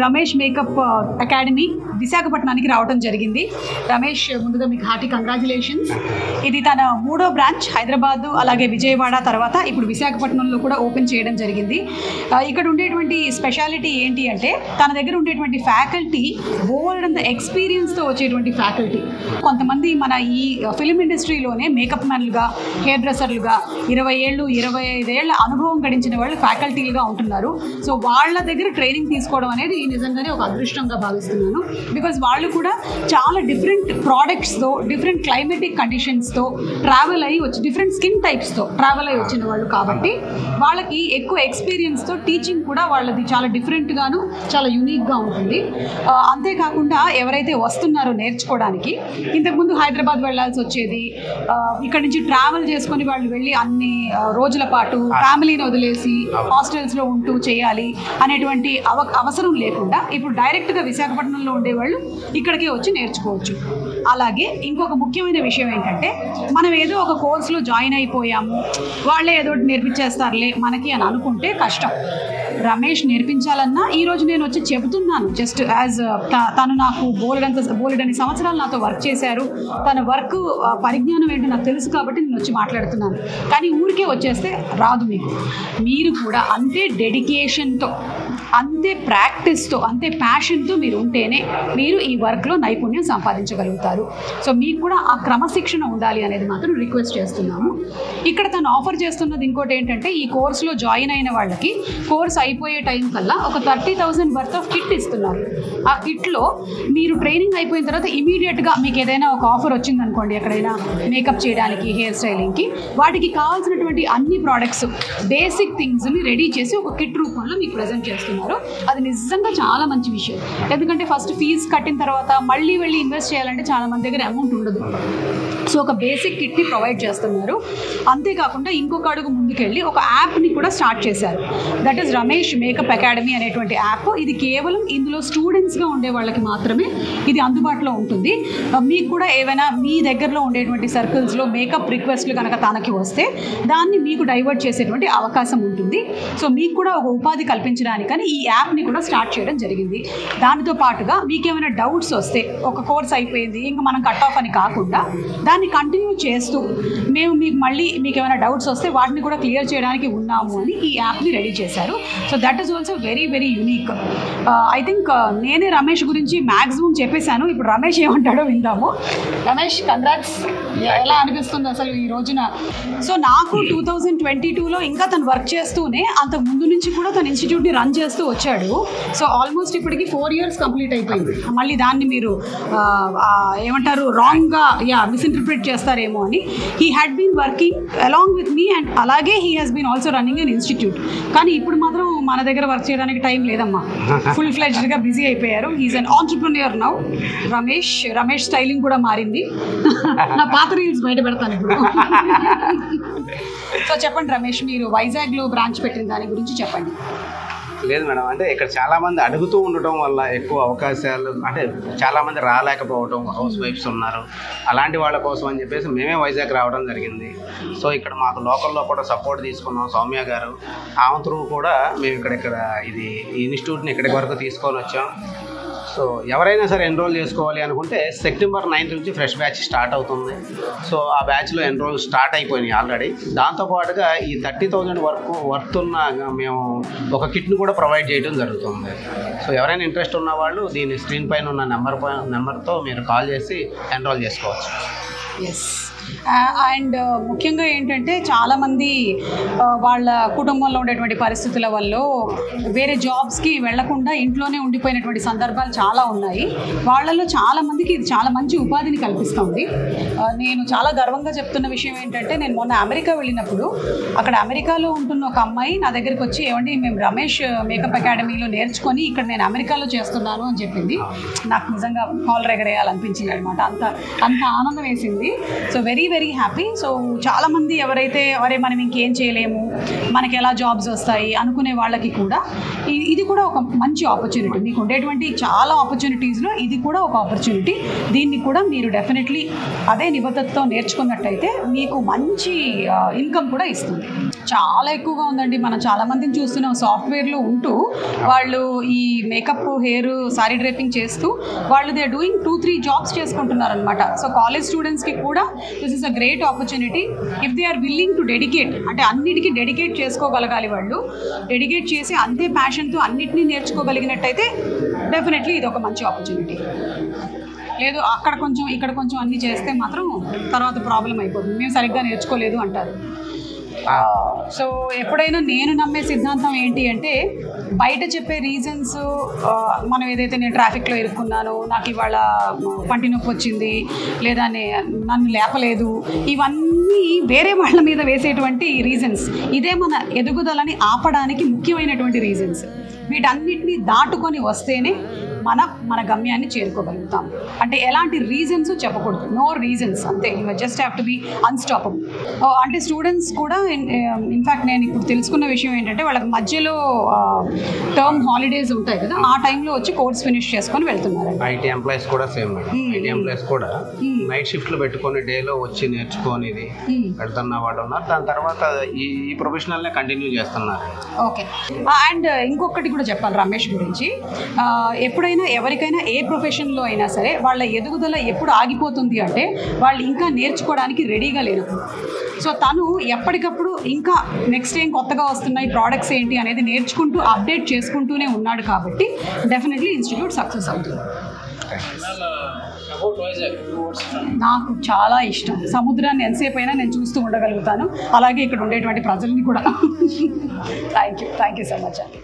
Ramesh makeup academy విశాఖపట్నానికి రావడం జరిగింది. రమేష్, ముందుగా మీకు హార్టీ కంగ్రాచులేషన్స్. ఇది తన 3వ బ్రాంచ్ హైదరాబాద్, అలాగే విజయవాడ, తర్వాత ఇప్పుడు విశాఖపట్నంలో కూడా ఓపెన్ చేయడం జరిగింది. ఇక్కడ ఉండేటువంటి స్పెషాలిటీ ఏంటి అంటే తన దగ్గర ఉండేటువంటి ఫ్యాకల్టీ బోల్డ్ అంత ఎక్స్పీరియన్స్తో వచ్చేటువంటి ఫ్యాకల్టీ. కొంతమంది మన ఈ ఫిల్మ్ ఇండస్ట్రీలోనే మేకప్ మ్యాన్లుగా, హెయిర్ డ్రెస్సర్లుగా 20 ఏళ్ళు 25 ఏళ్ళ అనుభవం గడించిన వాళ్ళు ఫ్యాకల్టీలుగా ఉంటున్నారు. సో వాళ్ళ దగ్గర ట్రైనింగ్ తీసుకోవడం అనేది నిజంగానే ఒక అదృష్టంగా భావిస్తున్నాను. బికాజ్ వాళ్ళు కూడా చాలా డిఫరెంట్ ప్రోడక్ట్స్తో, డిఫరెంట్ క్లైమేటిక్ కండిషన్స్తో ట్రావెల్ అయ్యి వచ్చి, డిఫరెంట్ స్కిన్ టైప్స్తో ట్రావెల్ అయ్యి వచ్చిన వాళ్ళు కాబట్టి వాళ్ళకి ఎక్కువ ఎక్స్పీరియన్స్తో టీచింగ్ కూడా వాళ్ళది చాలా డిఫరెంట్గాను, చాలా యూనిక్గా ఉంటుంది. అంతేకాకుండా ఎవరైతే వస్తున్నారో నేర్చుకోవడానికి, ఇంతకుముందు హైదరాబాద్ వెళ్ళాల్సి వచ్చేది, ఇక్కడ నుంచి ట్రావెల్ చేసుకొని వాళ్ళు వెళ్ళి అన్ని రోజుల పాటు ఫ్యామిలీని వదిలేసి హాస్టల్స్లో ఉంటూ చేయాలి అనేటువంటి అవసరం లేకుండా ఇప్పుడు డైరెక్ట్గా విశాఖపట్నంలో ఉండేవాళ్ళు ఇక్కడికే వచ్చి నేర్చుకోవచ్చు. అలాగే ఇంకొక ముఖ్యమైన విషయం ఏంటంటే, మనం ఏదో ఒక కోర్సులో జాయిన్ అయిపోయాము, వాళ్ళే ఏదో నేర్పించేస్తారులే మనకి అని అనుకుంటే కష్టం. రమేష్ నేర్పించాలన్నా ఈరోజు నేను వచ్చి చెబుతున్నాను, జస్ట్ యాజ్ తను నాకు బోలెడని సంవత్సరాలు నాతో వర్క్ చేశారు, తన వర్క్ పరిజ్ఞానం ఏంటో నాకు తెలుసు కాబట్టి నేను వచ్చి మాట్లాడుతున్నాను. కానీ ఊరికే వచ్చేస్తే రాదు. మీరు కూడా అంతే డెడికేషన్తో, అంతే ప్రాక్టీస్తో, అంతే ప్యాషన్తో మీరు ఉంటేనే మీరు ఈ వర్క్లో నైపుణ్యం సంపాదించగలుగుతారు. సో మీకు కూడా ఆ క్రమశిక్షణ ఉండాలి అనేది మాత్రం రిక్వెస్ట్ చేస్తున్నాము. ఇక్కడ తను ఆఫర్ చేస్తున్నది ఇంకోటి ఏంటంటే, ఈ కోర్సులో జాయిన్ అయిన వాళ్ళకి కోర్స్ అయిపోయే టైం కల్లా ఒక 30,000 వర్త్ ఆఫ్ కిట్ ఇస్తున్నారు. ఆ కిట్లో మీరు ట్రైనింగ్ అయిపోయిన తర్వాత ఇమీడియట్గా మీకు ఏదైనా ఒక ఆఫర్ వచ్చిందనుకోండి, ఎక్కడైనా మేకప్ చేయడానికి, హెయిర్ స్టైలింగ్కి, వాటికి కావాల్సినటువంటి అన్ని ప్రోడక్ట్స్, బేసిక్ థింగ్స్ని రెడీ చేసి ఒక కిట్ రూపంలో మీకు ప్రజెంట్ చేస్తున్నారు. అది నిజంగా చాలా మంచి విషయం. ఎందుకంటే ఫస్ట్ ఫీజు కట్టిన తర్వాత మళ్ళీ వెళ్ళి ఇన్వెస్ట్ చేయాలంటే చాలా మంది దగ్గర అమౌంట్ ఉండదు. సో ఒక బేసిక్ కిట్ని ప్రొవైడ్ చేస్తున్నారు. అంతేకాకుండా ఇంకొక అడుగు ముందుకెళ్ళి ఒక యాప్ని కూడా స్టార్ట్ చేశారు. That is Ramesh makeup academy అనేటువంటి యాప్. ఇది కేవలం ఇందులో స్టూడెంట్స్గా ఉండే వాళ్ళకి మాత్రమే ఇది అందుబాటులో ఉంటుంది. మీకు కూడా ఏవైనా మీ దగ్గరలో ఉండేటువంటి సర్కిల్స్లో మేకప్ రిక్వెస్ట్లు కనుక తనకి వస్తే దాన్ని మీకు డైవర్ట్ చేసేటువంటి అవకాశం ఉంటుంది. సో మీకు కూడా ఒక ఉపాధి కల్పించడానికని ఈ యాప్ని కూడా స్టార్ట్ చేయడం జరిగింది. దానితో పాటుగా మీకు ఏమైనా డౌట్స్ వస్తే, ఒక కోర్స్ అయిపోయింది ఇంకా మనం కట్ ఆఫ్ అని కాకుండా దాన్ని కంటిన్యూ చేస్తూ మేము మీకు ఏమైనా డౌట్స్ వస్తే వాటిని కూడా క్లియర్ చేయడానికి ఉన్నాము అని ఈ యాప్ని రెడీ చేశారు. So that is also very very unique. I think నేనే రమేష్ గురించి మ్యాక్సిమం చెప్పేశాను. ఇప్పుడు రమేష్ ఏమంటాడో విందాము. రమేష్, కంగ్రాట్స్. ఎలా అనిపిస్తుంది అసలు ఈ రోజున? సో నాకు 2022లో ఇంకా తను వర్క్ చేస్తూనే, అంతకు ముందు నుంచి కూడా తన ఇన్స్టిట్యూట్ని రన్ చేస్తూ వచ్చాడు. సో ఆల్మోస్ట్ ఇప్పటికి 4 years కంప్లీట్ అయిపోయింది. మళ్ళీ దాన్ని మీరు ఏమంటారు, రాంగ్గా మిస్ఇంటర్ప్రిట్ చేస్తారేమో అని. He had been working along with me and అలాగే he has been also running an institute. కానీ ఇప్పుడు మాత్రం మన దగ్గర వర్క్ చేయడానికి టైం లేదమ్మా, ఫుల్ ఫ్లెడ్జ్డ్గా బిజీ అయిపోయారు. He's an entrepreneur now. Ramesh styling కూడా మారింది. నా పాత రీల్స్ బయట పెడతాను ఇప్పుడు. సో చెప్పండి రమేష్, మీరు వైజాగ్లో బ్రాంచ్ పెట్టిన దాని గురించి చెప్పండి. లేదు మేడం, అంటే ఇక్కడ చాలామంది అడుగుతూ ఉండటం వల్ల ఎక్కువ అవకాశాలు, అంటే చాలామంది రాలేకపోవడం, హౌస్ వైఫ్స్ ఉన్నారు, అలాంటి వాళ్ళ కోసం అని చెప్పేసి మేమే వైజాగ్ రావడం జరిగింది. సో ఇక్కడ మాకు లోకల్లో కూడా సపోర్ట్ తీసుకున్నాం. సౌమ్య గారు, ఆమె త్రూ కూడా మేము ఇక్కడ ఇది ఇన్స్టిట్యూట్ని ఇక్కడికి వరకు తీసుకొని వచ్చాం. సో ఎవరైనా సరే ఎన్రోల్ చేసుకోవాలి అనుకుంటే September 9th నుంచి ఫ్రెష్ బ్యాచ్ స్టార్ట్ అవుతుంది. సో ఆ బ్యాచ్లో ఎన్రోల్ స్టార్ట్ అయిపోయినాయి ఆల్రెడీ. దాంతోపాటుగా ఈ 30,000 వర్త్ ఉన్న మేము ఒక కిట్ను కూడా ప్రొవైడ్ చేయడం జరుగుతుంది. సో ఎవరైనా ఇంట్రెస్ట్ ఉన్న వాళ్ళు దీని స్క్రీన్ పైన ఉన్న నెంబర్తో మీరు కాల్ చేసి ఎన్రోల్ చేసుకోవచ్చు. ఎస్. అండ్ ముఖ్యంగా ఏంటంటే చాలామంది వాళ్ళ కుటుంబంలో ఉండేటువంటి పరిస్థితుల వల్ల వేరే జాబ్స్కి వెళ్లకుండా ఇంట్లోనే ఉండిపోయినటువంటి సందర్భాలు చాలా ఉన్నాయి. వాళ్ళలో చాలామందికి ఇది చాలా మంచి ఉపాధిని కల్పిస్తుంది. నేను చాలా గర్వంగా చెప్తున్న విషయం ఏంటంటే, నేను మొన్న అమెరికా వెళ్ళినప్పుడు అక్కడ అమెరికాలో ఉంటున్న ఒక అమ్మాయి నా దగ్గరికి వచ్చి, ఏమండి మేము రమేష్ మేకప్ అకాడమీలో నేర్చుకొని ఇక్కడ నేను అమెరికాలో చేస్తున్నాను అని చెప్పింది. నాకు నిజంగా కాల్ ఎగరేయాలనిపించింది అనమాట. అంత ఆనందం వేసింది. So very very happy. So చాలామంది ఎవరైతే మనం ఇంకేం చేయలేము, మనకి ఎలా జాబ్స్ వస్తాయి అనుకునే వాళ్ళకి కూడా ఇది కూడా ఒక మంచి ఆపర్చునిటీ. మీకు ఉండేటువంటి చాలా ఆపర్చునిటీస్లో ఇది కూడా ఒక ఆపర్చునిటీ. దీన్ని కూడా మీరు డెఫినెట్లీ అదే నిబద్ధతతో నేర్చుకున్నట్టయితే మీకు మంచి ఇన్కమ్ కూడా ఇస్తుంది. చాలా ఎక్కువగా ఉందండి. మనం చాలా మందిని చూస్తున్నాం సాఫ్ట్వేర్లో ఉంటూ వాళ్ళు ఈ మేకప్, హెయిర్, సారీ డ్రైపింగ్ చేస్తూ వాళ్ళు దే ఆర్ డూయింగ్ 2-3 జాబ్స్ చేసుకుంటున్నారు అనమాట. సో కాలేజ్ స్టూడెంట్స్కి కూడా this is a great opportunity if they are willing to dedicate. అంటే అన్నిటికీ డెడికేట్ చేసుకోగలగాలి వాళ్ళు. డెడికేట్ చేసి అంతే ప్యాషన్తో అన్నిటినీ నేర్చుకోగలిగినట్టయితే డెఫినెట్లీ ఇది ఒక మంచి ఆపర్చునిటీ. లేదు అక్కడ కొంచెం ఇక్కడ కొంచెం అన్నీ చేస్తే మాత్రం తర్వాత ప్రాబ్లం అయిపోతుంది, మేము సరిగ్గా నేర్చుకోలేదు అంటారు. సో ఎప్పుడైనా నేను నమ్మే సిద్ధాంతం ఏంటి అంటే బయట చెప్పే రీజన్స్, మనం ఏదైతే నేను ట్రాఫిక్లో ఇరుక్కున్నాను, నాకు ఇవాళ పంటి నొప్పి వచ్చింది, లేదా నన్ను లేపలేదు, ఇవన్నీ వేరే వాళ్ళ మీద వేసేటువంటి రీజన్స్. ఇదే మన ఎదుగుదలని ఆపడానికి ముఖ్యమైనటువంటి రీజన్స్. వీటన్నిటిని దాటుకొని వస్తేనే మన గమ్యాన్ని చేరుకోగలుగుతాం. అంటే ఎలాంటి రీజన్స్ చెప్పకూడదు, నో రీజన్స్, అంతే. You just have to be unstoppable. అంటే స్టూడెంట్స్ కూడా ఇన్ఫ్యాక్ట్ నేను ఇప్పుడు తెలుసుకున్న విషయం ఏంటంటే వాళ్ళకి మధ్యలో టర్మ్ హాలిడేస్ ఉంటాయి కదా, ఆ టైంలో వచ్చి కోర్స్ ఫినిష్ చేసుకొని వెళ్తున్నారు. ఐటీ ఎంప్లాయీస్ కూడా సేమ్. ఐటీ ఎంప్లాయీస్ కూడా నైట్ షిఫ్ట్లు పెట్టుకొని డేలో వచ్చి నేర్చుకొని పెడుతున్న వాళ్ళు ఉన్నారు. దాని తర్వాత ఈ ప్రొఫెషనల్నే కంటిన్యూ చేస్తున్నారు. ఓకే. అండ్ ఇంకొకటి కూడా చెప్పాలి రమేష్ గురించి. ఎప్పుడైనా ఎవరికైనా ఏ ప్రొఫెషన్లో అయినా సరే వాళ్ళ ఎదుగుదల ఎప్పుడు ఆగిపోతుంది అంటే వాళ్ళు ఇంకా నేర్చుకోవడానికి రెడీగా లేనప్పుడు. సో తను ఎప్పటికప్పుడు ఇంకా నెక్స్ట్ ఏం కొత్తగా వస్తున్నాయి, ప్రోడక్ట్స్ ఏంటి అనేది నేర్చుకుంటూ అప్డేట్ చేసుకుంటూనే ఉన్నాడు కాబట్టి డెఫినెట్లీ ఇన్స్టిట్యూట్ సక్సెస్ అవుతుంది. నాకు చాలా ఇష్టం. సముద్రాన్ని ఎంతసేపు అయినా నేను చూస్తూ ఉండగలుగుతాను, అలాగే ఇక్కడ ఉండేటువంటి ప్రజల్ని కూడా. థ్యాంక్ యూ సో మచ్ అండి.